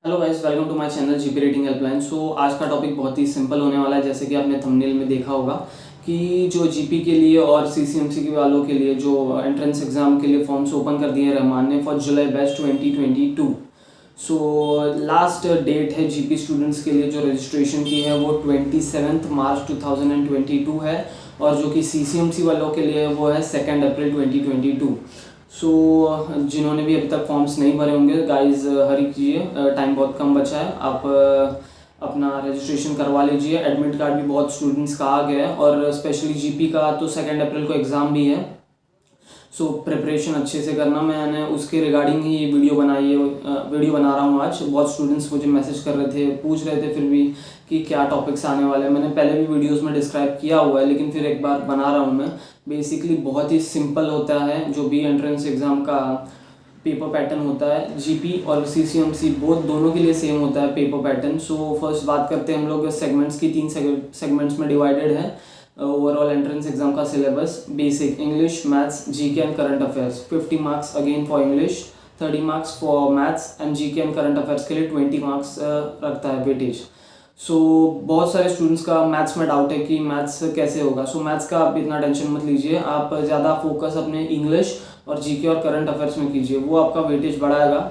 Hello guys, welcome to my channel GP rating helpline. So आज का topic बहुत ही simple होने वाला है, जैसे कि आपने थंबनेल में देखा होगा कि जो जीपी के लिए और सीसीएमसी के वालों के लिए जो एंट्रेंस एग्जाम के लिए फॉर्म्स ओपन कर दिए हैं रहमान ने for July batch 2022। So last date है जीपी स्टूडेंट्स के लिए जो रजिस्ट्रेशन की है वो 27 मार्च 2022 है, और जो कि सीसीएमसी वालों के लिए वो है 2 अप्रैल 2022। सो जिन्होंने भी अभी तक फॉर्म्स नहीं भरे होंगे गाइस, हरी कीजिए, टाइम बहुत कम बचा है। आप अपना रजिस्ट्रेशन करवा लीजिए। एडमिट कार्ड भी बहुत स्टूडेंट्स का आ गया है, और स्पेशली जीपी का तो 2 अप्रैल को एग्ज़ाम भी है। सो प्रिपरेशन अच्छे से करना। मैंने उसके रिगार्डिंग ही वीडियो वीडियो बना रहा हूँ आज। बहुत स्टूडेंट्स मुझे मैसेज कर रहे थे, पूछ रहे थे फिर भी कि क्या टॉपिक्स आने वाले हैं। मैंने पहले भी वीडियोस में डिस्क्राइब किया हुआ है, लेकिन फिर एक बार बना रहा हूँ मैं। बेसिकली बहुत ही सिंपल होता है जो भी एंट्रेंस एग्ज़ाम का पेपर पैटर्न होता है। जीपी और सीसीएमसी बोथ दोनों के लिए सेम होता है पेपर पैटर्न। सो फर्स्ट बात करते हैं हम लोग सेगमेंट्स की। 3 सेगमेंट्स में डिवाइडेड है ओवरऑल एंट्रेंस एग्जाम का syllabus. Basic English, maths, GK and current affairs. 50 marks again for English, 30 marks for maths and GK and current affairs के लिए 20 मार्क्स रखता है वेटेज। सो बहुत सारे स्टूडेंट्स का मैथ्स में डाउट है कि मैथ्स कैसे होगा। सो मैथ्स का आप इतना टेंशन मत लीजिए, आप ज़्यादा फोकस अपने इंग्लिश और जीके और करंट अफेयर्स में कीजिए, वो आपका वेटेज बढ़ाएगा।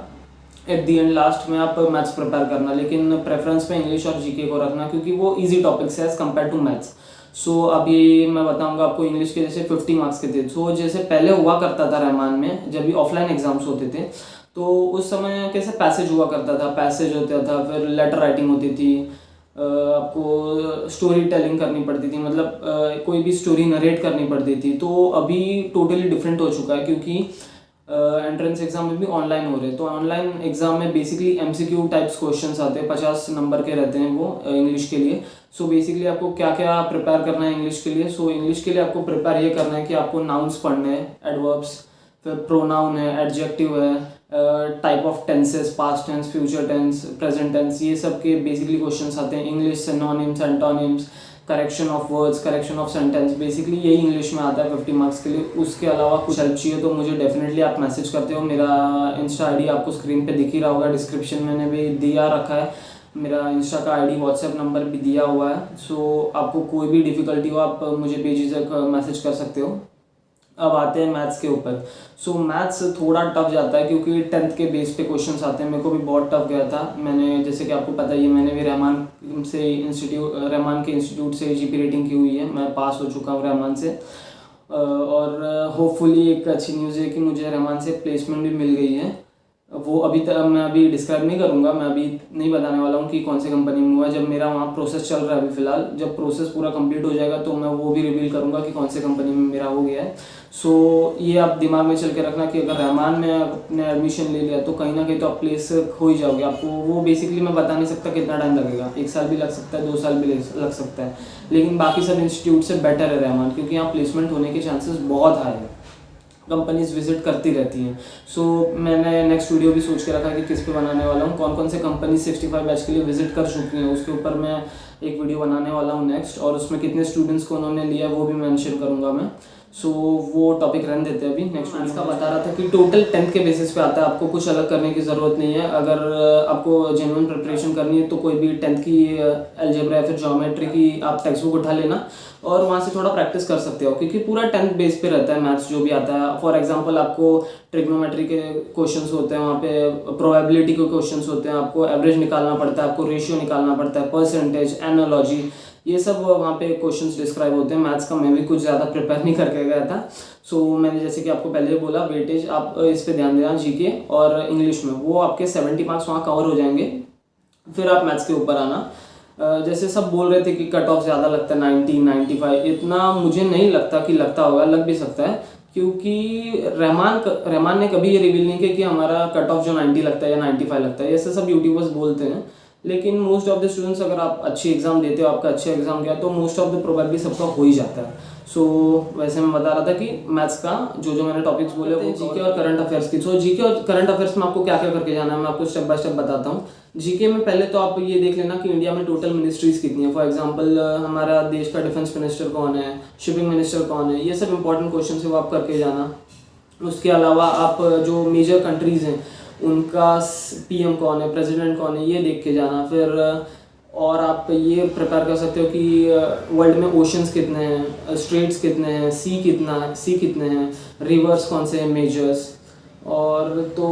एट दी एंड लास्ट में आप मैथ्स प्रिपेयर करना, लेकिन प्रेफरेंस पे इंग्लिश और जीके को रखना, क्योंकि वो इजी टॉपिक्स है एज कम्पेयर टू मैथ्स। सो अभी मैं बताऊंगा आपको इंग्लिश के जैसे 50 मार्क्स के थे। सो जैसे पहले हुआ करता था रहमान में, जब भी ऑफलाइन एग्जाम्स होते थे तो उस समय कैसे पैसेज हुआ करता था, पैसेज होता था, फिर लेटर राइटिंग होती थी, आपको स्टोरी टेलिंग करनी पड़ती थी, मतलब कोई भी स्टोरी नरेट करनी पड़ती थी। तो अभी टोटली डिफरेंट हो चुका है, क्योंकि एंट्रेंस एग्जाम में भी ऑनलाइन हो रहे हैं। तो ऑनलाइन एग्जाम में बेसिकली एमसीक्यू टाइप्स क्वेश्चंस आते हैं, 50 नंबर के रहते हैं वो इंग्लिश के लिए। सो बेसिकली आपको क्या क्या प्रिपेयर करना है इंग्लिश के लिए। सो इंग्लिश के लिए आपको प्रिपेयर ये करना है कि आपको नाउन्स पढ़ने हैं, एडवर्ब्स, फिर प्रोनाउन है, एडजेक्टिव है, type of tenses, past tense, future tense, present tense, ये सब के बेसिकली क्वेश्चंस आते हैं। English synonyms, antonyms, correction of words, correction of sentence, basically यही इंग्लिश में आता है 50 मार्क्स के लिए। उसके अलावा कुछ हेल्प चाहिए तो मुझे डेफिनेटली आप मैसेज करते हो। मेरा इंस्टा आईडी आपको स्क्रीन पे दिख ही रहा होगा, डिस्क्रिप्शन में भी दिया रखा है। मेरा इंस्टा का आईडी, व्हाट्सएप नंबर भी दिया हुआ है। सो आपको कोई भी डिफ़िकल्टी हो आप मुझे बेझिझक मैसेज कर सकते हो। अब आते हैं मैथ्स के ऊपर। सो मैथ्स थोड़ा टफ जाता है, क्योंकि 10th के बेस पे क्वेश्चंस आते हैं। मेरे को भी बहुत टफ गया था। मैंने, जैसे कि आपको पता ही है, मैंने भी रहमान के इंस्टीट्यूट से जीपी रेटिंग की हुई है। मैं पास हो चुका हूँ रहमान से, और होपफुली एक अच्छी न्यूज़ है कि मुझे रहमान से प्लेसमेंट भी मिल गई है। वो अभी तक मैं अभी डिस्क्राइब नहीं करूँगा, मैं अभी नहीं बताने वाला हूँ कि कौन सी कंपनी में हुआ है। जब मेरा वहाँ प्रोसेस चल रहा है अभी फ़िलहाल, जब प्रोसेस पूरा कंप्लीट हो जाएगा तो मैं वो भी रिवील करूँगा कि कौन सी कंपनी में मेरा हो गया है। सो ये आप दिमाग में चल के रखना कि अगर रहमान में आपने एडमिशन ले लिया तो कहीं ना कहीं तो आप प्लेस हो ही जाओगे। आपको वो बेसिकली मैं बता नहीं सकता कितना टाइम लगेगा, 1 साल भी लग सकता है, 2 साल भी लग सकता है, लेकिन बाकी सब इंस्टीट्यूट से बेटर है रहमान, क्योंकि यहाँ प्लेसमेंट होने के चांसेस बहुत हाई है, कंपनीज विजिट करती रहती हैं। सो मैंने नेक्स्ट वीडियो भी सोच के रखा है कि किस पे बनाने वाला हूँ, कौन कौन से कंपनी 65 बैच के लिए विजिट कर चुकी हैं, उसके ऊपर मैं एक वीडियो बनाने वाला हूँ नेक्स्ट, और उसमें कितने स्टूडेंट्स को उन्होंने लिया वो भी मेंशन करूँगा मैं। सो वो टॉपिक रहने देते हैं अभी। नेक्स्ट वीडियो का बता रहा था कि टोटल 10th के बेसिस पे आता है, आपको कुछ अलग करने की ज़रूरत नहीं है। अगर आपको जेन्युइन प्रिपरेशन करनी है तो कोई भी 10th की अलजेब्रा या फिर ज्योमेट्री की आप टेक्स्ट बुक उठा लेना और वहाँ से थोड़ा प्रैक्टिस कर सकते हो, क्योंकि पूरा 10th बेस पे रहता है मैथ्स जो भी आता है। फॉर एग्जांपल आपको ट्रिग्नोमेट्री के क्वेश्चंस होते हैं, वहाँ पे प्रोबेबिलिटी के क्वेश्चंस होते हैं, आपको एवरेज निकालना पड़ता है, आपको रेशियो निकालना पड़ता है, परसेंटेज, एनालॉजी, ये सब वहाँ पे क्वेश्चंस डिस्क्राइब होते हैं। मैथ्स का मैं भी कुछ ज़्यादा प्रिपेयर नहीं करके गया था। सो मैंने जैसे कि आपको पहले बोला, वेटेज आप इस पे ध्यान देना, जीके और इंग्लिश में, वो आपके 70 मार्क्स वहाँ कवर हो जाएंगे। फिर आप मैथ्स के ऊपर आना। जैसे सब बोल रहे थे कि कट ऑफ ज़्यादा लगता है, 90, 95, इतना मुझे नहीं लगता कि लगता होगा, लग भी सकता है, क्योंकि रहमान ने कभी ये रिवील नहीं किया कि हमारा कट ऑफ जो 90 लगता है या 95 लगता है, ऐसे सब यूट्यूबर्स बोलते हैं। लेकिन मोस्ट ऑफ द स्टूडेंट्स, अगर आप अच्छी एग्जाम देते हो, आपका अच्छा एग्जाम गया, तो मोस्ट ऑफ द प्रोबेबली सबका हो ही जाता है। सो वैसे मैं बता रहा था कि मैथ्स का जो मैंने टॉपिक्स बोले वो जीके और करंट अफेयर्स की। सो जीके और करंट अफेयर्स में आपको क्या क्या करके जाना है, मैं आपको स्टेप बाय स्टेप बताता हूँ। जीके में पहले तो आप ये देख लेना कि इंडिया में टोटल मिनिस्ट्रीज कितनी है। फॉर एग्जांपल हमारा देश का डिफेंस मिनिस्टर कौन है, शिपिंग मिनिस्टर कौन है, ये सब इंपॉर्टेंट क्वेश्चन है, वो आप करके जाना। उसके अलावा आप जो मेजर कंट्रीज़ हैं उनका पीएम कौन है, प्रेसिडेंट कौन है, ये देख के जाना। फिर और आप ये प्रिपेयर कर सकते हो कि वर्ल्ड में ओशंस कितने हैं, स्ट्रेट्स कितने हैं, सी कितने हैं, रिवर्स कौन से हैं मेजर्स। और तो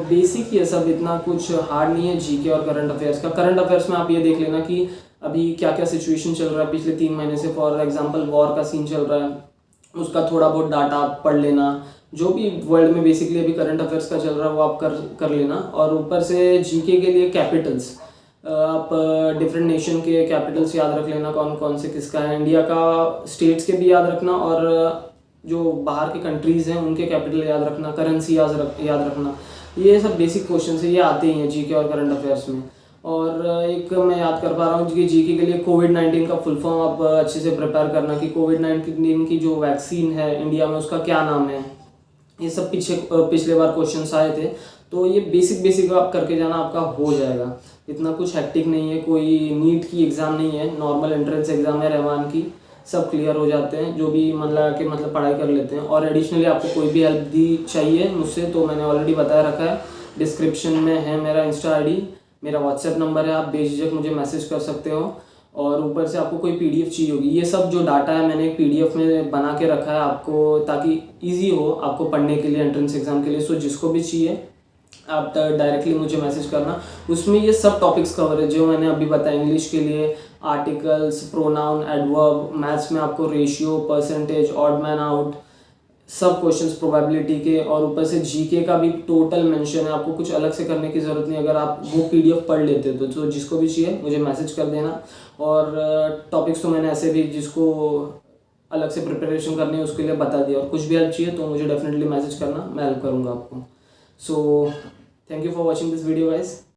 बेसिक ये सब, इतना कुछ हार्ड नहीं है जीके और करंट अफेयर्स का। करंट अफेयर्स में आप ये देख लेना कि अभी क्या क्या सिचुएशन चल रहा है पिछले 3 महीने से। फॉर एग्जांपल वॉर का सीन चल रहा है, उसका थोड़ा बहुत डाटा आप पढ़ लेना। जो भी वर्ल्ड में बेसिकली अभी करंट अफेयर्स का चल रहा है वो आप कर लेना। और ऊपर से जीके के लिए कैपिटल्स, आप डिफरेंट नेशन के कैपिटल्स याद रख लेना, कौन कौन से किसका है। इंडिया का स्टेट्स के भी याद रखना, और जो बाहर के कंट्रीज़ हैं उनके कैपिटल याद रखना, करेंसी याद रखना। ये सब बेसिक क्वेश्चन है, ये आते ही हैं जीके और करंट अफेयर्स में। और एक मैं याद कर पा रहा हूँ कि जीके के लिए कोविड-19 का फुल फॉर्म आप अच्छे से प्रिपेयर करना कि कोविड-19 की जो वैक्सीन है इंडिया में उसका क्या नाम है। ये सब पिछले बार क्वेश्चंस आए थे, तो ये बेसिक आप करके जाना, आपका हो जाएगा। इतना कुछ हेक्टिक नहीं है, कोई नीट की एग्ज़ाम नहीं है, नॉर्मल एंट्रेंस एग्ज़ाम है रहमान की। सब क्लियर हो जाते हैं जो भी मन लगा के मतलब पढ़ाई कर लेते हैं। और एडिशनली आपको कोई भी हेल्प दी चाहिए मुझसे तो मैंने ऑलरेडी बताया रखा है, डिस्क्रिप्शन में है मेरा इंस्टा आईडी, मेरा व्हाट्सएप नंबर है, आप बेझिझक मुझे मैसेज कर सकते हो। और ऊपर से आपको कोई पीडीएफ चाहिए होगी, ये सब जो डाटा है मैंने एक पीडीएफ में बना के रखा है आपको, ताकि ईजी हो आपको पढ़ने के लिए एंट्रेंस एग्जाम के लिए। सो जिसको भी चाहिए आप डायरेक्टली मुझे मैसेज करना। उसमें ये सब टॉपिक्स कवर है जो मैंने अभी बताया। इंग्लिश के लिए आर्टिकल्स, प्रोनाउन, एडवर्ब, मैथ्स में आपको ratio, percentage, odd man out, सब क्वेश्चंस प्रोबेबिलिटी के। और ऊपर से जीके का भी टोटल मेंशन है, आपको कुछ अलग से करने की ज़रूरत नहीं अगर आप वो पीडीएफ पढ़ लेते हो तो जिसको भी चाहिए मुझे मैसेज कर देना। और टॉपिक्स तो मैंने ऐसे भी जिसको अलग से प्रिपरेशन करनी है उसके लिए बता दिया। और कुछ भी हेल्प चाहिए तो मुझे डेफिनेटली मैसेज करना, मैं हेल्प करूँगा आपको। So thank you for watching this video guys.